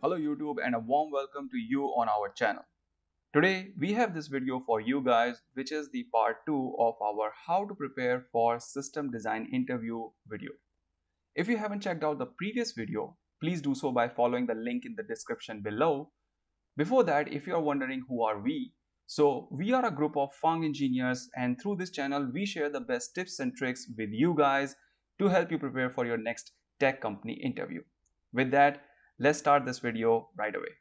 Hello YouTube and a warm welcome to you on our channel. Today we have this video for you guys, which is the part 2 of our how to prepare for system design interview video. If you haven't checked out the previous video, please do so by following the link in the description below. Before that, if you are wondering who are we, so we are a group of Fang engineers, and through this channel we share the best tips and tricks with you guys to help you prepare for your next tech company interview. With that, let's start this video right away.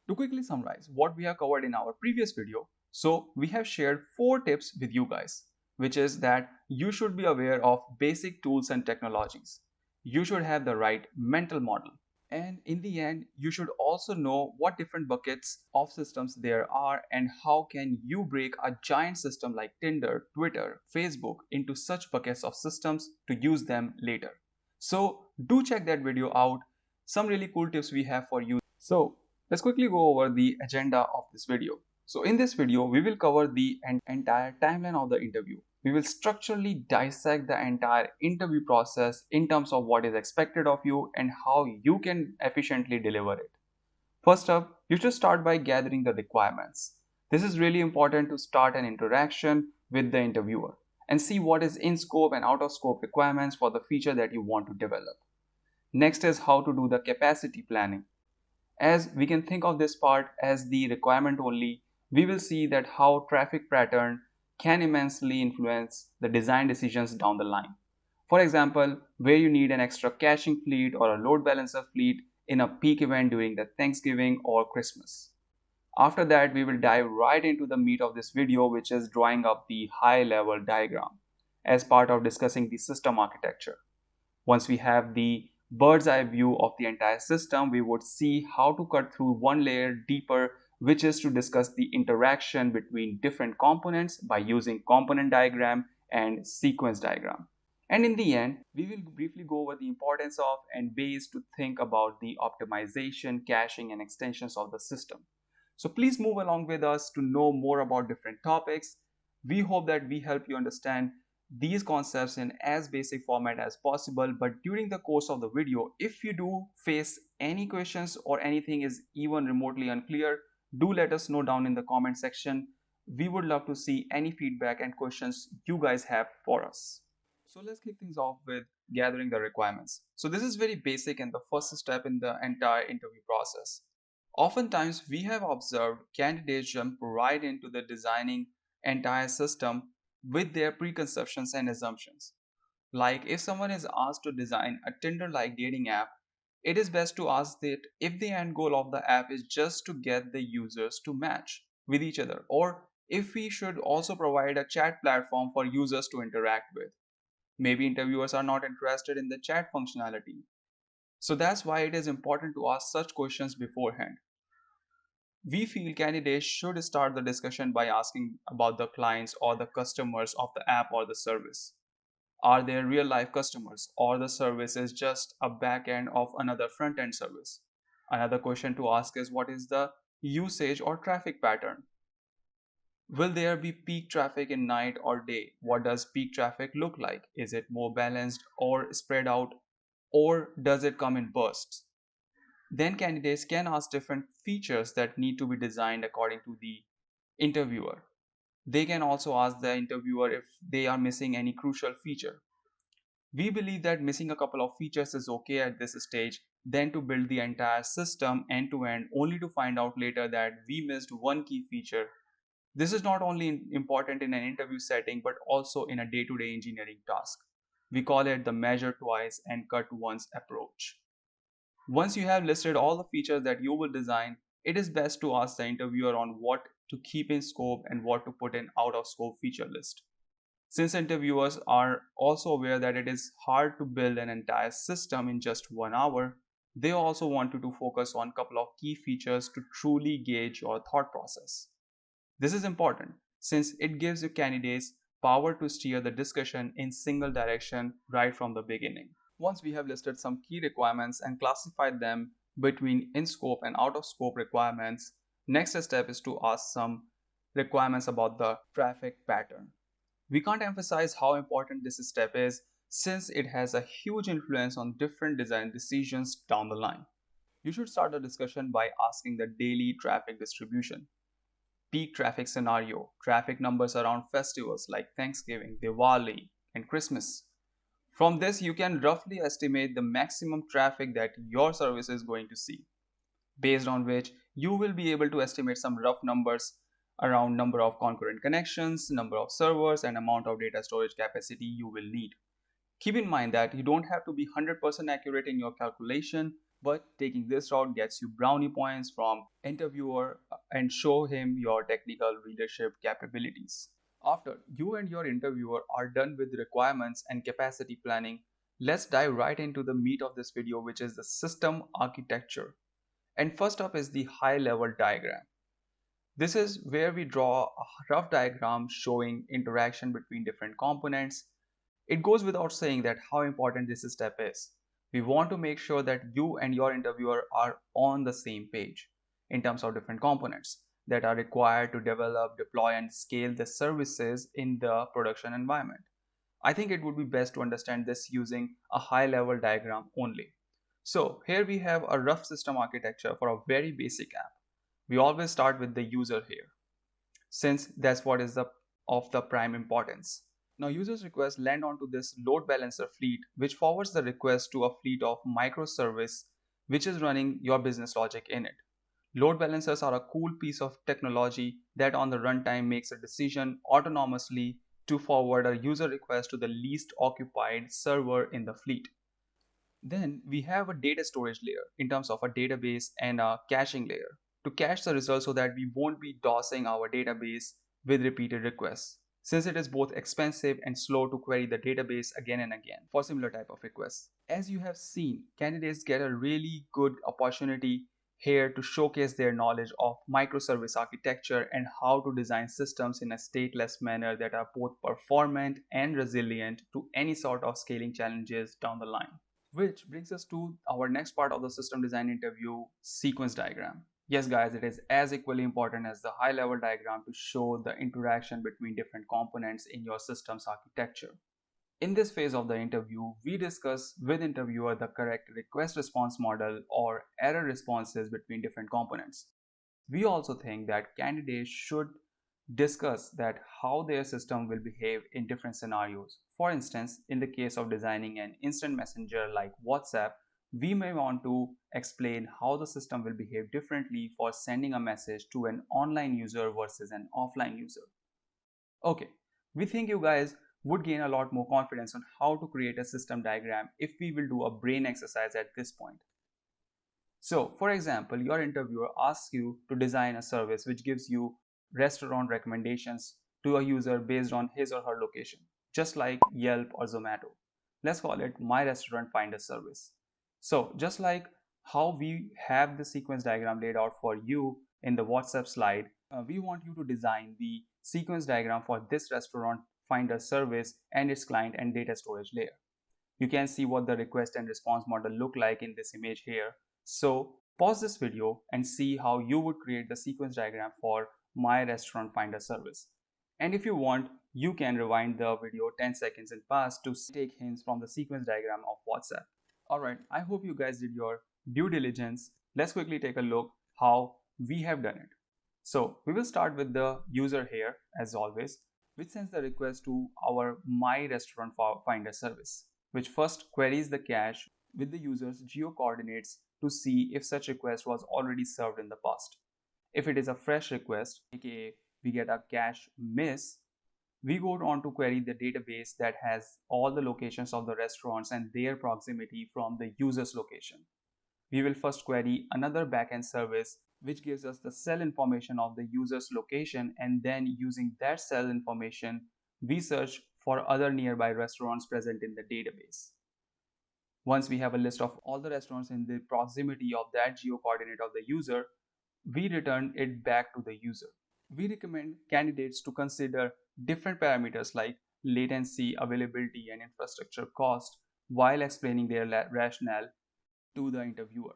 To quickly summarize what we have covered in our previous video, so we have shared 4 tips with you guys, which is that you should be aware of basic tools and technologies. You should have the right mental model. And in the end, you should also know what different buckets of systems there are and how can you break a giant system like Tinder, Twitter, Facebook into such buckets of systems to use them later. So do check that video out. Some really cool tips we have for you. So let's quickly go over the agenda of this video. So in this video, we will cover the entire timeline of the interview. We will structurally dissect the entire interview process in terms of what is expected of you and how you can efficiently deliver it. First up, you should start by gathering the requirements. This is really important to start an interaction with the interviewer and see what is in scope and out of scope requirements for the feature that you want to develop. Next is how to do the capacity planning. As we can think of this part as the requirement only, we will see that how traffic pattern can immensely influence the design decisions down the line. For example, where you need an extra caching fleet or a load balancer fleet in a peak event during the Thanksgiving or Christmas. After that, we will dive right into the meat of this video, which is drawing up the high-level diagram as part of discussing the system architecture. Once we have the bird's eye view of the entire system, we would see how to cut through one layer deeper, which is to discuss the interaction between different components by using component diagram and sequence diagram. And in the end, we will briefly go over the importance of and ways to think about the optimization, caching, and extensions of the system. So please move along with us to know more about different topics. We hope that we help you understand these concepts in as basic format as possible, but during the course of the video, if you do face any questions or anything is even remotely unclear, do let us know down in the comment section. We would love to see any feedback and questions you guys have for us. So let's kick things off with gathering the requirements. So this is very basic and the first step in the entire interview process. Oftentimes, we have observed candidates jump right into the designing entire system with their preconceptions and assumptions. Like if someone is asked to design a Tinder-like dating app, it is best to ask that if the end goal of the app is just to get the users to match with each other, or if we should also provide a chat platform for users to interact with. Maybe interviewers are not interested in the chat functionality. So that's why it is important to ask such questions beforehand. We feel candidates should start the discussion by asking about the clients or the customers of the app or the service. Are they real life customers or the service is just a back end of another front end service? Another question to ask is what is the usage or traffic pattern? Will there be peak traffic in night or day? What does peak traffic look like? Is it more balanced or spread out, or does it come in bursts? Then candidates can ask different features that need to be designed according to the interviewer. They can also ask the interviewer if they are missing any crucial feature. We believe that missing a couple of features is okay at this stage, than to build the entire system end to end only to find out later that we missed one key feature. This is not only important in an interview setting but also in a day-to-day engineering task. We call it the measure twice and cut once approach. Once you have listed all the features that you will design, it is best to ask the interviewer on what to keep in scope and what to put in out of scope feature list. Since interviewers are also aware that it is hard to build an entire system in just 1 hour, they also want you to focus on a couple of key features to truly gauge your thought process. This is important since it gives your candidates power to steer the discussion in single direction right from the beginning. Once we have listed some key requirements and classified them between in-scope and out-of-scope requirements, next step is to ask some requirements about the traffic pattern. We can't emphasize how important this step is since it has a huge influence on different design decisions down the line. You should start the discussion by asking the daily traffic distribution, peak traffic scenario, traffic numbers around festivals like Thanksgiving, Diwali, and Christmas. From this, you can roughly estimate the maximum traffic that your service is going to see, based on which you will be able to estimate some rough numbers around number of concurrent connections, number of servers, and amount of data storage capacity you will need. Keep in mind that you don't have to be 100% accurate in your calculation, but taking this route gets you brownie points from interviewer and show him your technical leadership capabilities. After you and your interviewer are done with requirements and capacity planning, let's dive right into the meat of this video, which is the system architecture. And first up is the high level diagram. This is where we draw a rough diagram showing interaction between different components. It goes without saying that how important this step is. We want to make sure that you and your interviewer are on the same page in terms of different components that are required to develop, deploy, and scale the services in the production environment. I think it would be best to understand this using a high-level diagram only. So here we have a rough system architecture for a very basic app. We always start with the user here, since that's what is of the prime importance. Now users requests land onto this load balancer fleet, which forwards the request to a fleet of microservice which is running your business logic in it. Load balancers are a cool piece of technology that on the runtime makes a decision autonomously to forward a user request to the least occupied server in the fleet. Then we have a data storage layer in terms of a database and a caching layer to cache the results so that we won't be DOSing our database with repeated requests, since it is both expensive and slow to query the database again and again for similar type of requests. As you have seen, candidates get a really good opportunity here to showcase their knowledge of microservice architecture and how to design systems in a stateless manner that are both performant and resilient to any sort of scaling challenges down the line. Which brings us to our next part of the system design interview, sequence diagram. Yes guys, it is as equally important as the high level diagram to show the interaction between different components in your system's architecture. In this phase of the interview, we discuss with interviewer the correct request response model or error responses between different components. We also think that candidates should discuss that how their system will behave in different scenarios. For instance, in the case of designing an instant messenger like WhatsApp, we may want to explain how the system will behave differently for sending a message to an online user versus an offline user. Okay, we think you guys would gain a lot more confidence on how to create a system diagram if we will do a brain exercise at this point. So, for example, your interviewer asks you to design a service which gives you restaurant recommendations to a user based on his or her location, just like Yelp or Zomato. Let's call it My Restaurant Finder service. So just like how we have the sequence diagram laid out for you in the WhatsApp slide, we want you to design the sequence diagram for this restaurant finder service and its client and data storage layer. You can see what the request and response model look like in this image here. So pause this video and see how you would create the sequence diagram for My Restaurant Finder service. And if you want, you can rewind the video 10 seconds in past to take hints from the sequence diagram of WhatsApp. Alright, I hope you guys did your due diligence. Let's quickly take a look how we have done it. So we will start with the user here as always, which sends the request to our My Restaurant Finder service, which first queries the cache with the user's geo coordinates to see if such request was already served in the past. If it is a fresh request, aka we get a cache miss, we go on to query the database that has all the locations of the restaurants and their proximity from the user's location. We will first query another backend service which gives us the cell information of the user's location, and then using that cell information, we search for other nearby restaurants present in the database. Once we have a list of all the restaurants in the proximity of that geo coordinate of the user, we return it back to the user. We recommend candidates to consider different parameters like latency, availability, and infrastructure cost while explaining their rationale to the interviewer.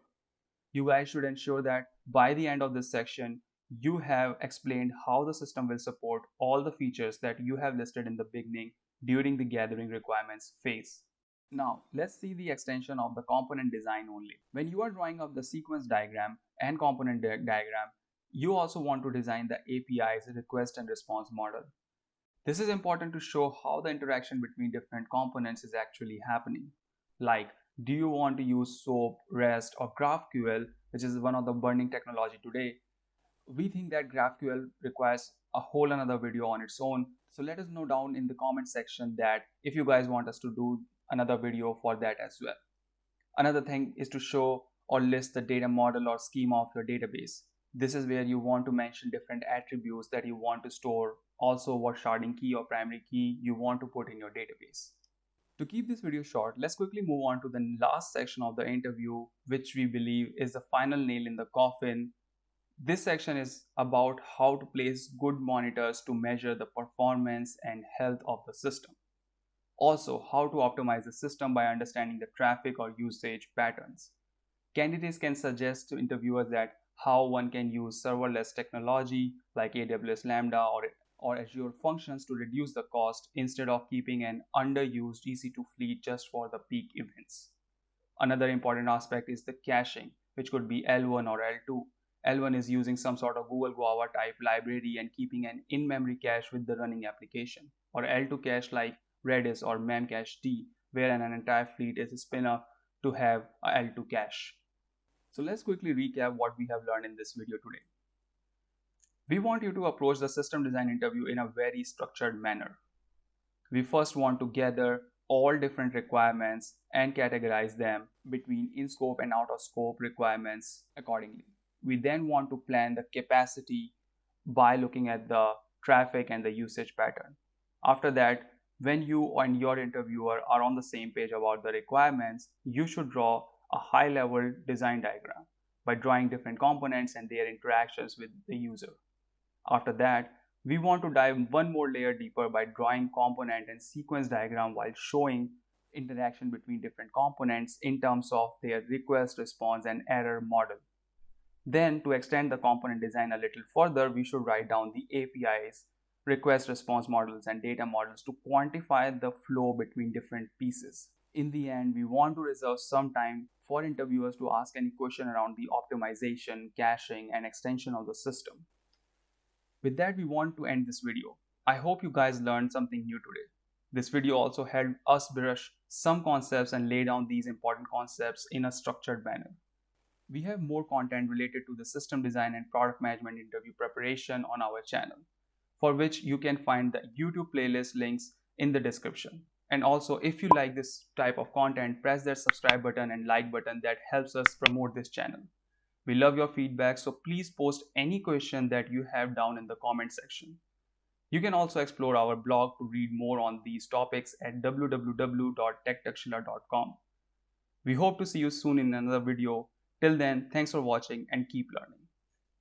You guys should ensure that by the end of this section, you have explained how the system will support all the features that you have listed in the beginning during the gathering requirements phase. Now, let's see the extension of the component design only. When you are drawing up the sequence diagram and component diagram, you also want to design the API's request and response model. This is important to show how the interaction between different components is actually happening. Like, do you want to use SOAP, REST, or GraphQL, which is one of the burning technology today? We think that GraphQL requires a whole another video on its own. So let us know down in the comment section that if you guys want us to do another video for that as well. Another thing is to show or list the data model or schema of your database. This is where you want to mention different attributes that you want to store, also what sharding key or primary key you want to put in your database. To keep this video short, let's quickly move on to the last section of the interview, which we believe is the final nail in the coffin. This section is about how to place good monitors to measure the performance and health of the system. Also, how to optimize the system by understanding the traffic or usage patterns. Candidates can suggest to interviewers that how one can use serverless technology like AWS Lambda or Azure Functions to reduce the cost instead of keeping an underused EC2 fleet just for the peak events. Another important aspect is the caching, which could be L1 or L2. L1 is using some sort of Google Guava type library and keeping an in-memory cache with the running application, or L2 cache like Redis or Memcached, where an entire fleet is spin up to have a L2 cache. So let's quickly recap what we have learned in this video today. We want you to approach the system design interview in a very structured manner. We first want to gather all different requirements and categorize them between in-scope and out-of-scope requirements accordingly. We then want to plan the capacity by looking at the traffic and the usage pattern. After that, when you and your interviewer are on the same page about the requirements, you should draw a high-level design diagram by drawing different components and their interactions with the user. After that, we want to dive one more layer deeper by drawing component and sequence diagram while showing interaction between different components in terms of their request, response, and error model. Then, to extend the component design a little further, we should write down the APIs, request response models, and data models to quantify the flow between different pieces. In the end, we want to reserve some time for interviewers to ask any question around the optimization, caching, and extension of the system. With that, we want to end this video. I hope you guys learned something new today. This video also helped us brush some concepts and lay down these important concepts in a structured manner. We have more content related to the system design and product management interview preparation on our channel, for which you can find the YouTube playlist links in the description. And also, if you like this type of content, press that subscribe button and like button that helps us promote this channel. We love your feedback, so please post any question that you have down in the comment section. You can also explore our blog to read more on these topics at www.techtuxila.com. We hope to see you soon in another video. Till then, thanks for watching and keep learning.